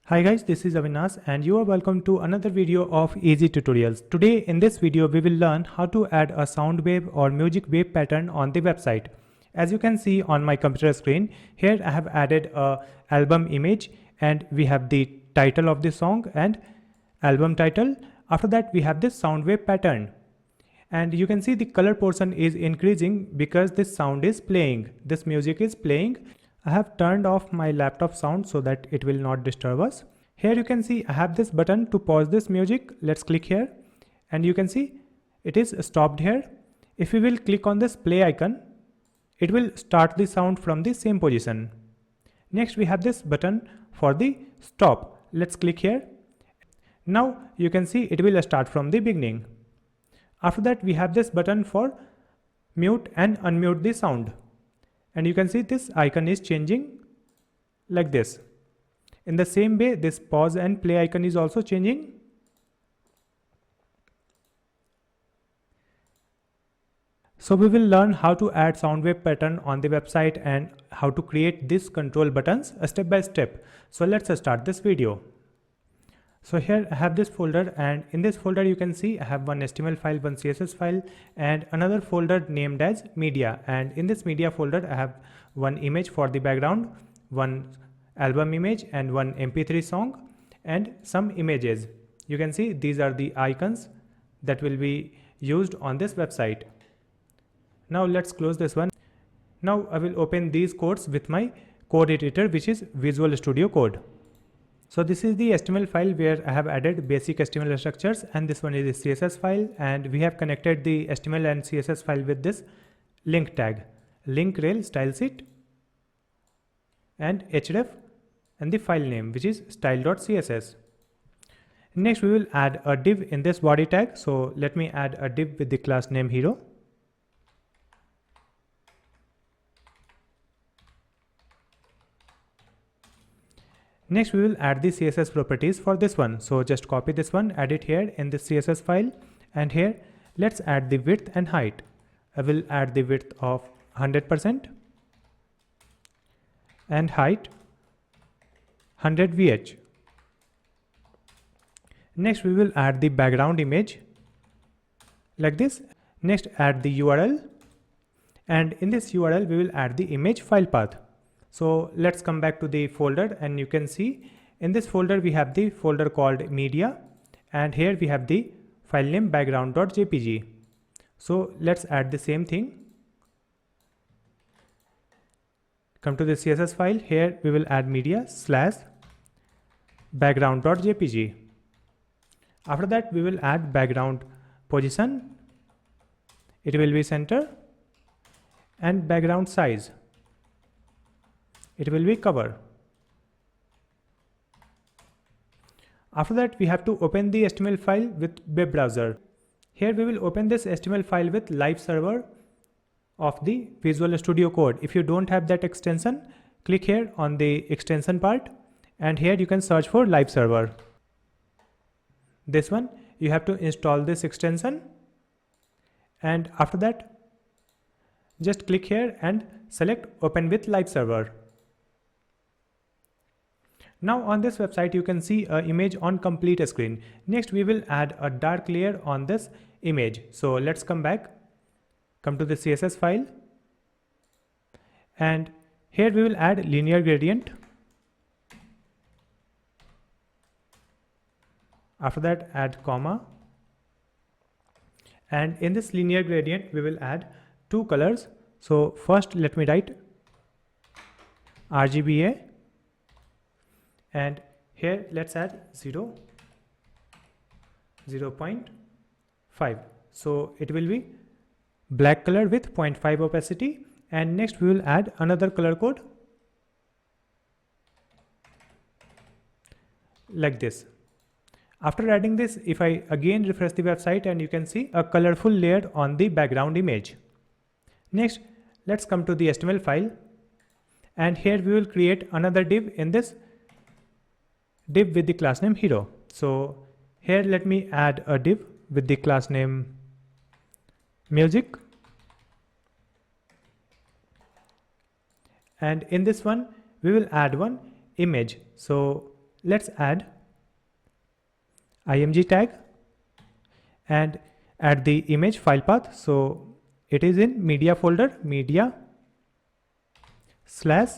Hi guys, this is Avinash and you are welcome to another video of Easy Tutorials. Today in this video we will learn how to add a sound wave or music wave pattern on the website. As you can see on my computer screen, here I have added a album image and we have the title of the song and album title. After that we have this sound wave pattern. And you can see the color portion is increasing because this sound is playing, this music is playing. I have turned off my laptop sound so that it will not disturb us. Here you can see I have this button to pause this music. Let's click here and you can see it is stopped here. If we will click on this play icon, it will start the sound from the same position. Next we have this button for the stop. Let's click here. Now you can see it will start from the beginning. After that we have this button for mute and unmute the sound. And you can see this icon is changing like this. In the same way, this pause and play icon is also changing. So we will learn how to add sound wave pattern on the website and how to create these control buttons step by step. So let's start this video. So here I have this folder and in this folder you can see I have one HTML file, one CSS file and another folder named as media, and in this media folder I have one image for the background, one album image and one MP3 song and some images. You can see these are the icons that will be used on this website. Now let's close this one. Now I will open these codes with my code editor, which is Visual Studio Code. So this is the HTML file where I have added basic HTML structures, and this one is the CSS file, and we have connected the HTML and CSS file with this link tag, link rel style sheet and href and the file name, which is style.css. Next we will add a div in this body tag. So let me add a div with the class name hero. Next we will add the CSS properties for this one. So just copy this one, add it here in the CSS file, and here let's add the width and height. I will add the width of 100% and height 100 VH. Next we will add the background image like this. Next add the URL, and in this URL we will add the image file path. So let's come back to the folder, and you can see in this folder we have the folder called media, and here we have the file name background.jpg. So let's add the same thing. Come to the CSS file. Here we will add media / background.jpg. After that we will add background position. It will be center, and background size. It will be cover. After that we have to open the HTML file with web browser. Here we will open this HTML file with live server of the Visual Studio Code. If you don't have that extension, click here on the extension part, and here you can search for live server. This one you have to install this extension, and after that just click here and select open with live server. Now on this website you can see an image on complete screen. Next we will add a dark layer on this image. So let's come back, come to the CSS file, and here we will add linear gradient. After that add comma, and in this linear gradient we will add two colors. So first let me write RGBA, and here let's add 0.5. So it will be black color with 0.5 opacity, and next we will add another color code like this. After adding this, if I again refresh the website, and you can see a colorful layer on the background image. Next let's come to the HTML file, and here we will create another div in this div with the class name hero. So here let me add a div with the class name music, and in this one we will add one image. So let's add img tag and add the image file path. So it is in media folder, media slash,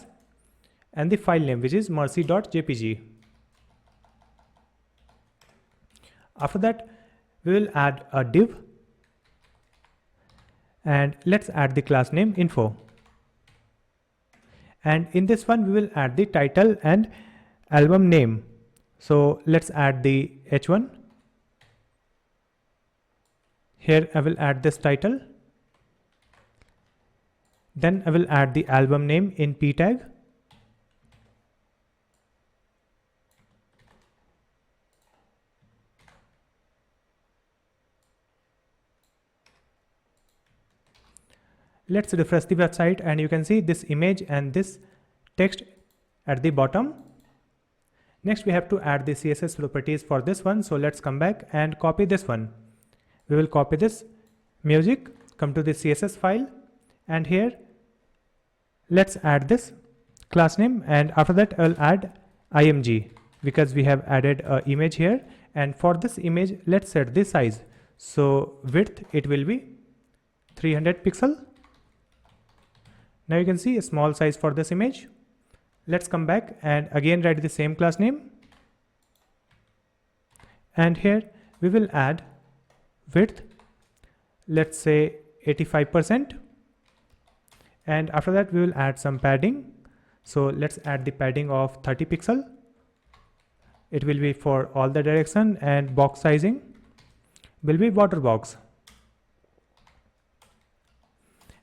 and the file name, which is mercy.jpg. After that, we will add a div, and let's add the class name info. And in this one, we will add the title and album name. So let's add the h1. Here I will add this title. Then I will add the album name in p tag. Let's refresh the website, and you can see this image and this text at the bottom. Next, we have to add the CSS properties for this one. So let's come back and copy this one. We will copy this music, come to the CSS file, and here let's add this class name, and after that I'll add img because we have added an image here. And for this image, let's set the size. So width, it will be 300 pixel. Now you can see a small size for this image. Let's come back and again write the same class name. And here we will add width, let's say 85%. And after that we will add some padding. So let's add the padding of 30 pixel. It will be for all the direction, and box sizing will be border box.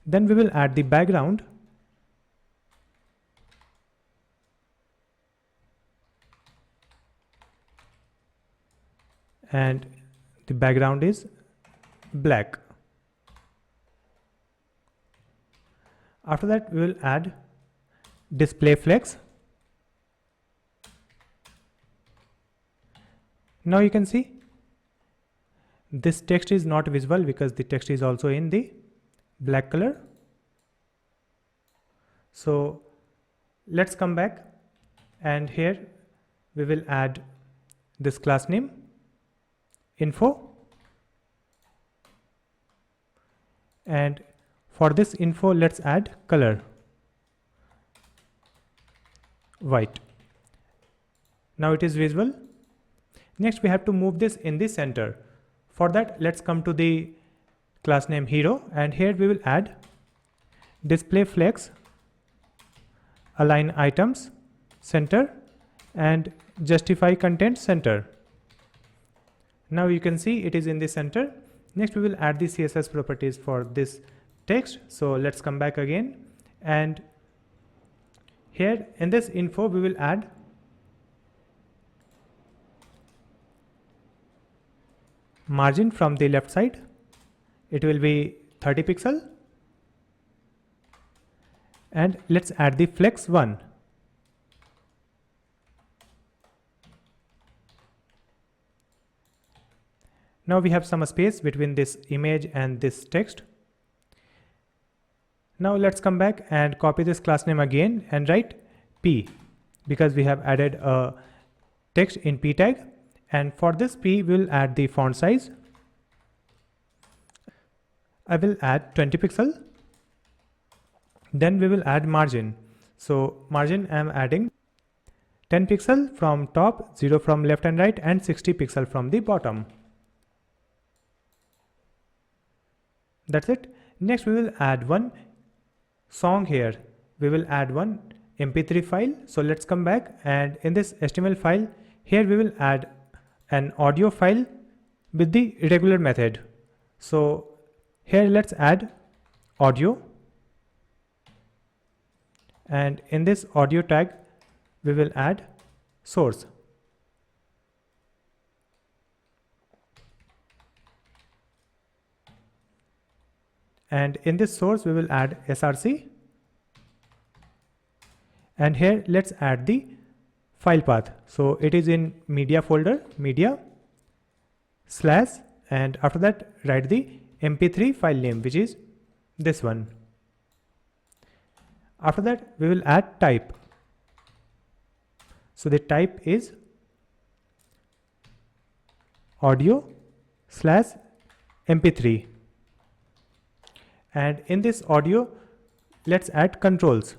Then we will add the background. And the background is black. After that, we will add display flex. Now you can see this text is not visible because the text is also in the black color. So let's come back, and here we will add this class name info, and for this info let's add color white. Now it is visible. Next we have to move this in the center. For that, let's come to the class name hero, and here we will add display flex, align items center, and justify content center. Now you can see it is in the center. Next we will add the CSS properties for this text. So let's come back again, and here in this info we will add margin from the left side. It will be 30 pixel, and let's add the flex 1. Now we have some space between this image and this text. Now let's come back and copy this class name again and write p, because we have added a text in p tag. And for this p, we will add the font size. I will add 20 pixel. Then we will add margin. So margin I am adding 10 pixel from top, 0 from left and right, and 60 pixel from the bottom. That's it. Next we will add one song here. We will add one mp3 file. So let's come back, and in this HTML file, here we will add an audio file with the irregular method. So here let's add audio, and in this audio tag we will add source. And in this source we will add src, and here let's add the file path. So it is in media folder, media slash, and after that write the mp3 file name, which is this one. After that we will add type. So the type is audio slash mp3, and in this audio let's add controls.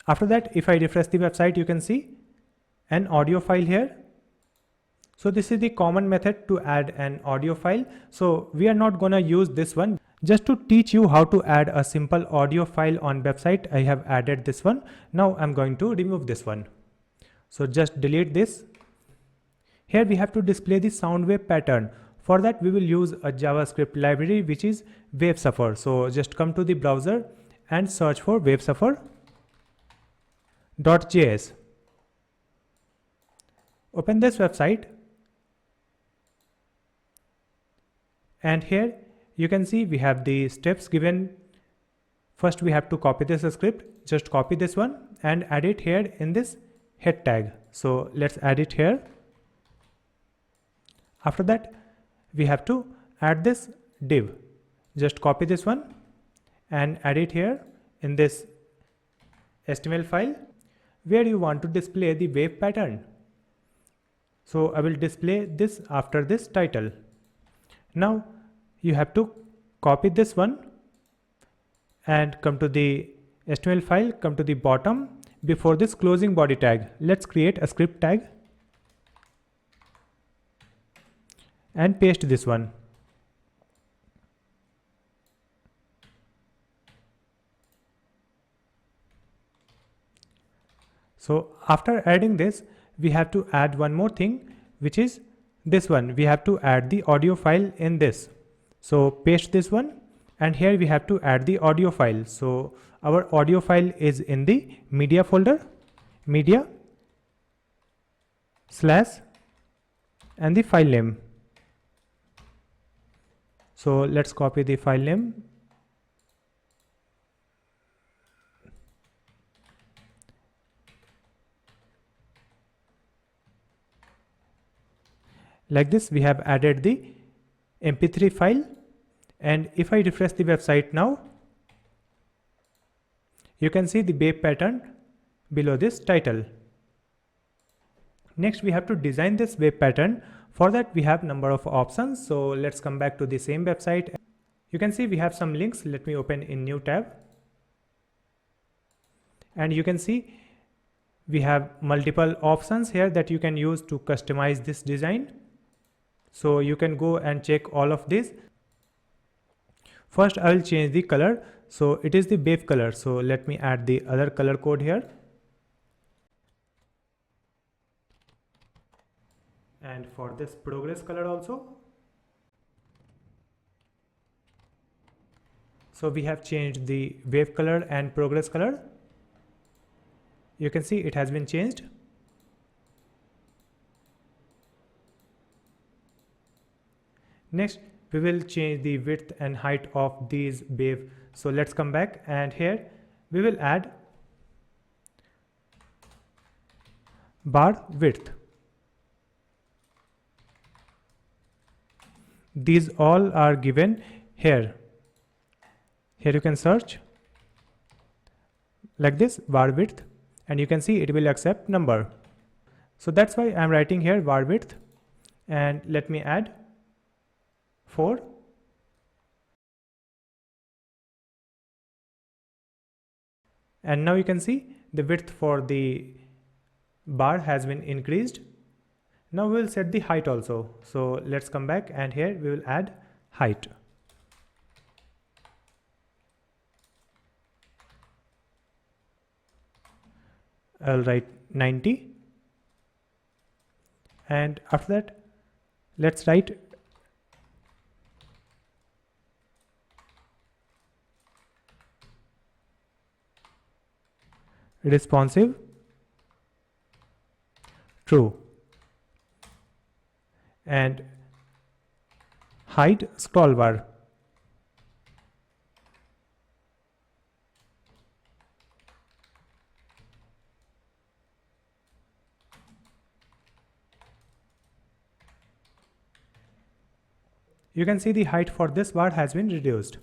After that, if I refresh the website, you can see an audio file here. So this is the common method to add an audio file. So we are not gonna use this one. Just to teach you how to add a simple audio file on website, I have added this one. Now I'm going to remove this one. So just delete this. Here we have to display the sound wave pattern. For that we will use a JavaScript library which is WaveSuffer. So just come to the browser and search for WaveSuffer.js. Open this website, and here you can see we have the steps given. First we have to copy this script. Just copy this one and add it here in this head tag. So let's add it here. After that we have to add this div. Just copy this one and add it here in this HTML file where you want to display the wave pattern. So I will display this after this title. Now you have to copy this one and come to the HTML file, come to the bottom before this closing body tag. Let's create a script tag and paste this one. So after adding this, we have to add one more thing, which is this one. We have to add the audio file in this. So paste this one, and here we have to add the audio file. So our audio file is in the media folder, media slash and the file name. So let's copy the file name. Like this, we have added the mp3 file, and if I refresh the website now, you can see the wave pattern below this title. Next we have to design this wave pattern. For that we have number of options. So let's come back to the same website. You can see we have some links. Let me open in new tab, and you can see we have multiple options here that you can use to customize this design. So you can go and check all of this. First I will change the color. So it is the wave color. So let me add the other color code here. And for this progress color also. So we have changed the wave color and progress color. You can see it has been changed. Next, we will change the width and height of these wave. So let's come back, and here we will add bar width. These all are given here. Here you can search like this, bar width, and you can see it will accept number. So that's why I'm writing here bar width, and let me add 4. And now you can see the width for the bar has been increased. Now we will set the height also. So let's come back, and here we will add height. I'll write 90, and after that let's write responsive true, and hide scroll bar. You can see the height for this bar has been reduced.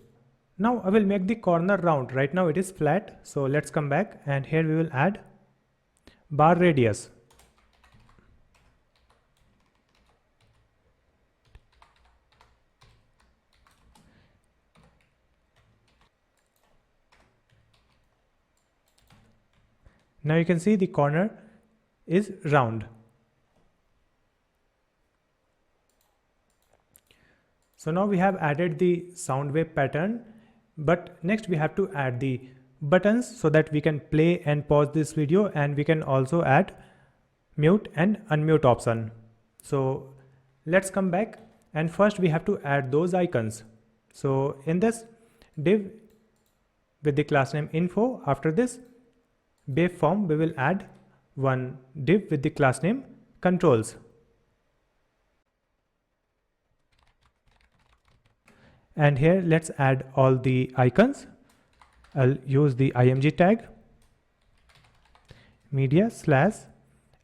Now I will make the corner round. Right now it is flat, so let's come back and here we will add bar radius. Now you can see the corner is round. So now we have added the sound wave pattern, but next we have to add the buttons so that we can play and pause this video, and we can also add mute and unmute option. So let's come back, and first we have to add those icons. So in this div with the class name info, after this waveform we will add one div with the class name controls. And here let's add all the icons. I'll use the img tag, media slash,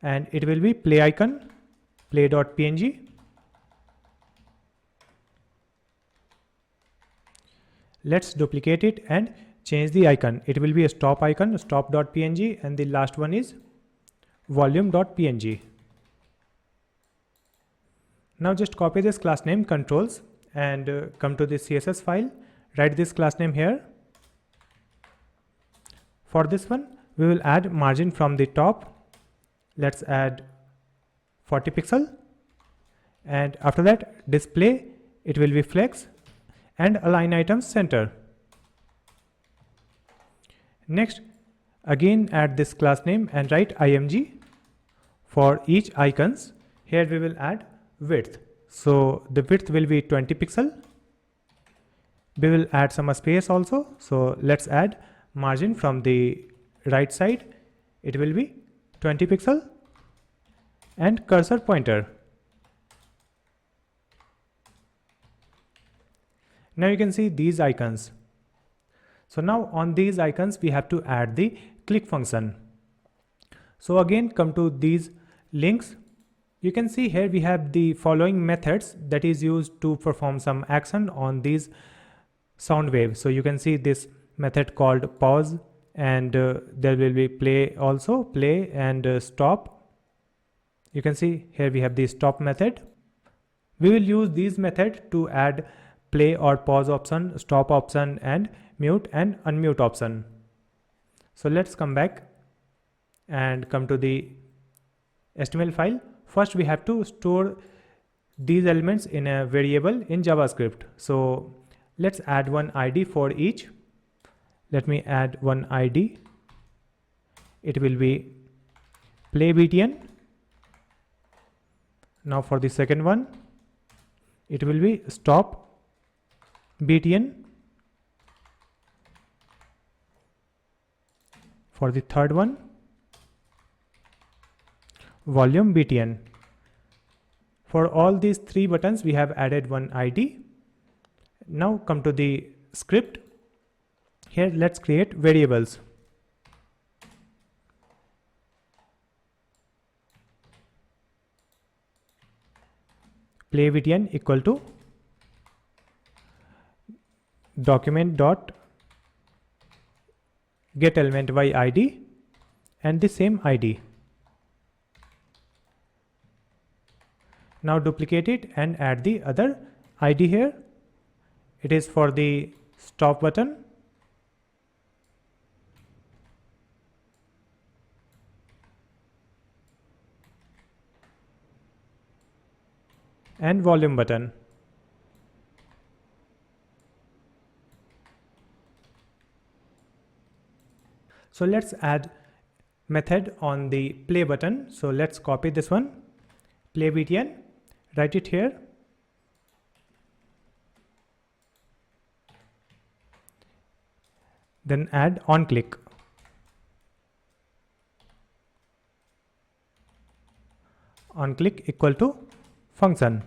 and it will be play icon, play.png. Let's duplicate it and change the icon. It will be a stop icon, stop.png, and the last one is volume.png. Now just copy this class name controls and come to the CSS file, write this class name here. For this one we will add margin from the top. Let's add 40 pixel, and after that display, it will be flex, and align items center. Next again add this class name and write img. For each icons, here we will add width. So the width will be 20 pixel. We will add some space also. So let's add margin from the right side. It will be 20 pixel, and cursor pointer. Now you can see these icons. So now on these icons we have to add the click function. So again come to these links. You can see here we have the following methods that is used to perform some action on these sound waves. So you can see this method called pause, and there will be play also, play and stop. You can see here we have the stop method. We will use these methods to add play or pause option, stop option, and mute and unmute option. So let's come back and come to the HTML file. First we have to store these elements in a variable in JavaScript. So let's add one ID for each. Let me add one ID. It will be play btn. Now for the second one, it will be stop btn. For the third one, volume btn. For all these three buttons we have added one ID. Now come to the script. Here let's create variables. Play btn equal to document dot get element by ID and the same ID. Now duplicate it and add the other ID here. It is for the stop button. And volume button. So let's add method on the play button. So let's copy this one, play btn, write it here. Then add on click. On click equal to function.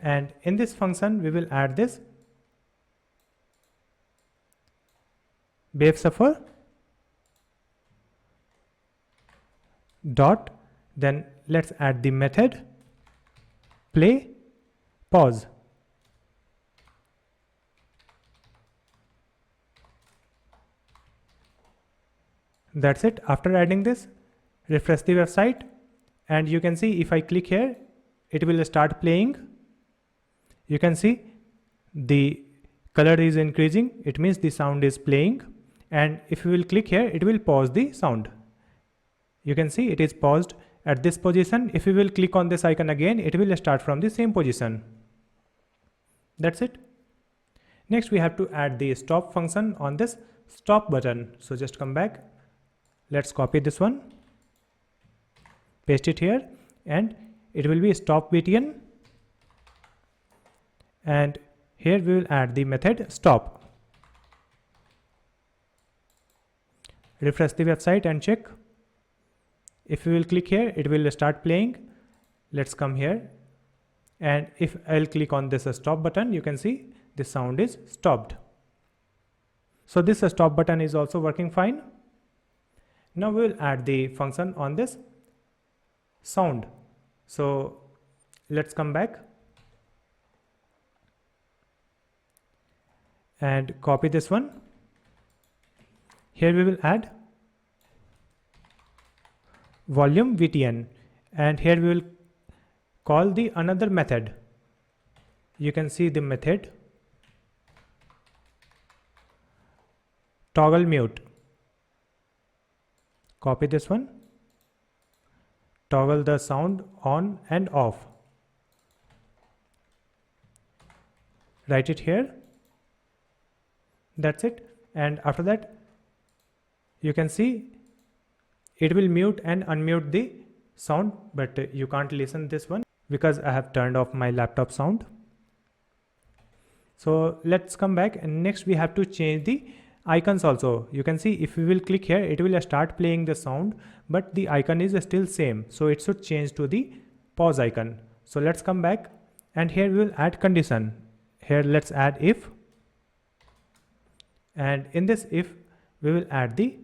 And in this function we will add this wave suffer dot, then let's add the method play pause. That's it. After adding this, refresh the website, and you can see if I click here, it will start playing. You can see the color is increasing, it means the sound is playing. And if you will click here, it will pause the sound. You can see it is paused at this position. If you will click on this icon again, it will start from the same position. That's it. Next we have to add the stop function on this stop button. So just come back. Let's copy this one, paste it here, and it will be stop btn, and here we will add the method stop. Refresh the website and check. If you will click here, it will start playing. Let's come here, and if I'll click on this stop button, you can see the sound is stopped. So this stop button is also working fine. Now we will add the function on this sound. So let's come back and copy this one. Here we will add volume VTN, and here we will call the another method. You can see the method toggle mute. Copy this one, toggle the sound on and off. Write it here. That's it. And after that, you can see it will mute and unmute the sound, but you can't listen this one because I have turned off my laptop sound. So let's come back, and next we have to change the icons also. You can see if we will click here, it will start playing the sound, but the icon is still same, so it should change to the pause icon. So let's come back, and here we will add condition. Here let's add if, and in this if we will add the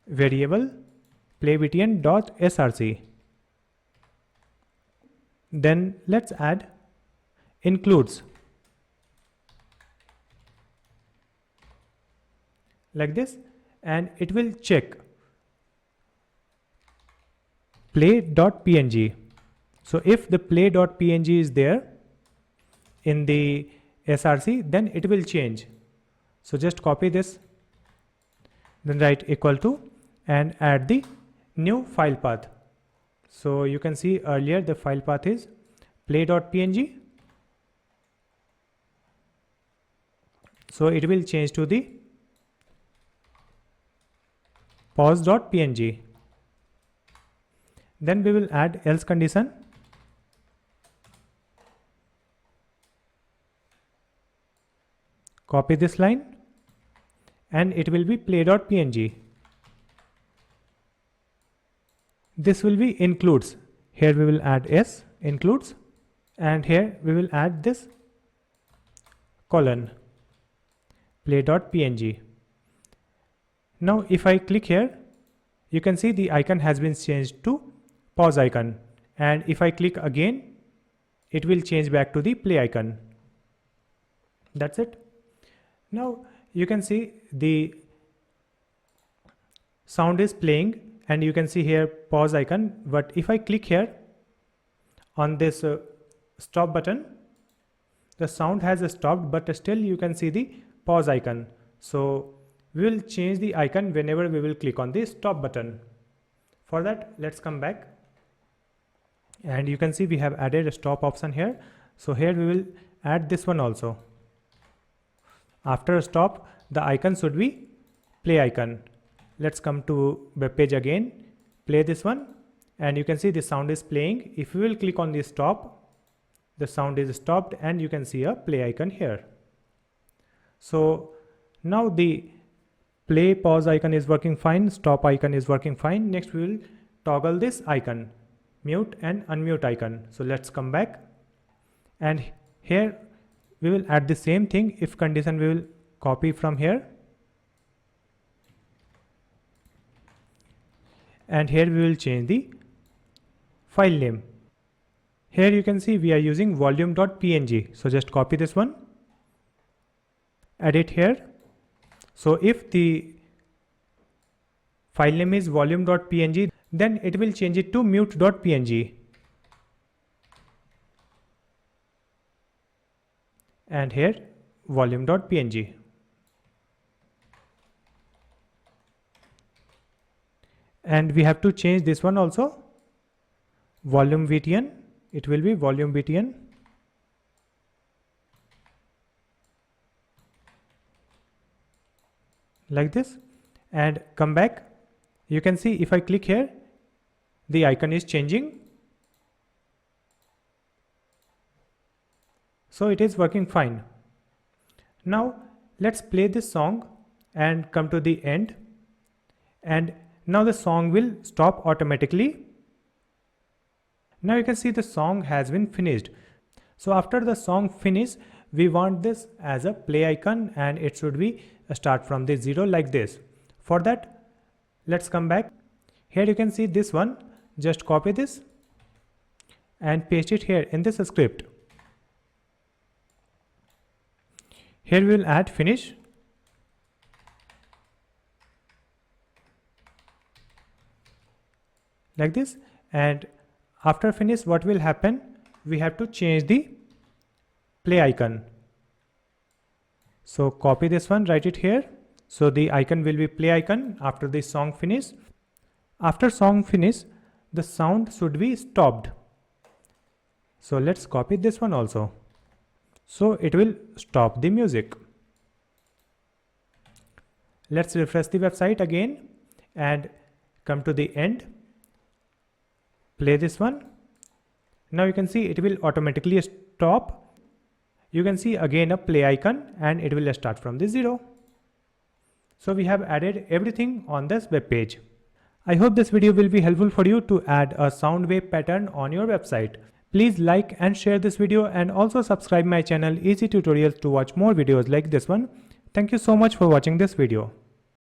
variable playbtn.src. Then let's add includes, like this, and it will check play.png. So if the play.png is there in the src, then it will change. So just copy this, then write equal to and add the new file path. So you can see earlier the file path is play.png, so it will change to the pause.png. Then we will add else condition. Copy this line, and it will be play.png. This will be includes. Here we will add s includes, and here we will add this colon play.png. Now if I click here, you can see the icon has been changed to pause icon, and if I click again, it will change back to the play icon. That's it. Now you can see the sound is playing, and you can see here pause icon, but if I click here on this stop button, the sound has stopped, but still you can see the pause icon. So we will change the icon whenever we will click on the stop button. For that, let's come back, and you can see we have added a stop option here. So here we will add this one also. After stop, the icon should be play icon. Let's come to web page again, play this one, and you can see the sound is playing. If you will click on the stop, the sound is stopped, and you can see a play icon here. So now the play pause icon is working fine, stop icon is working fine. Next we will toggle this icon, mute and unmute icon. So let's come back, and here we will add the same thing. If condition we will copy from here, and here we will change the file name. Here you can see we are using volume.png. So just copy this one, add it here. So if the file name is volume.png, then it will change it to mute.png. And here volume.png. And we have to change this one also, volume btn. It will be volume btn. Like this, and come back. You can see if I click here, the icon is changing. So it is working fine. Now let's play this song and come to the end, and now the song will stop automatically. Now you can see the song has been finished. So after the song finish, we want this as a play icon, and it should be start from the 0 like this. For that, let's come back. Here you can see this one. Just copy this and paste it here in this script. Here we will add finish. Like this, and after finish, what will happen? We have to change the play icon. So copy this one, write it here. So the icon will be play icon after the song finish. After song finish, the sound should be stopped. So let's copy this one also. So it will stop the music. Let's refresh the website again and come to the end. Play this one. Now you can see it will automatically stop. You can see again a play icon, and it will start from the 0. So we have added everything on this web page. I hope this video will be helpful for you to add a sound wave pattern on your website. Please like and share this video, and also subscribe my channel Easy Tutorials to watch more videos like this one. Thank you so much for watching this video.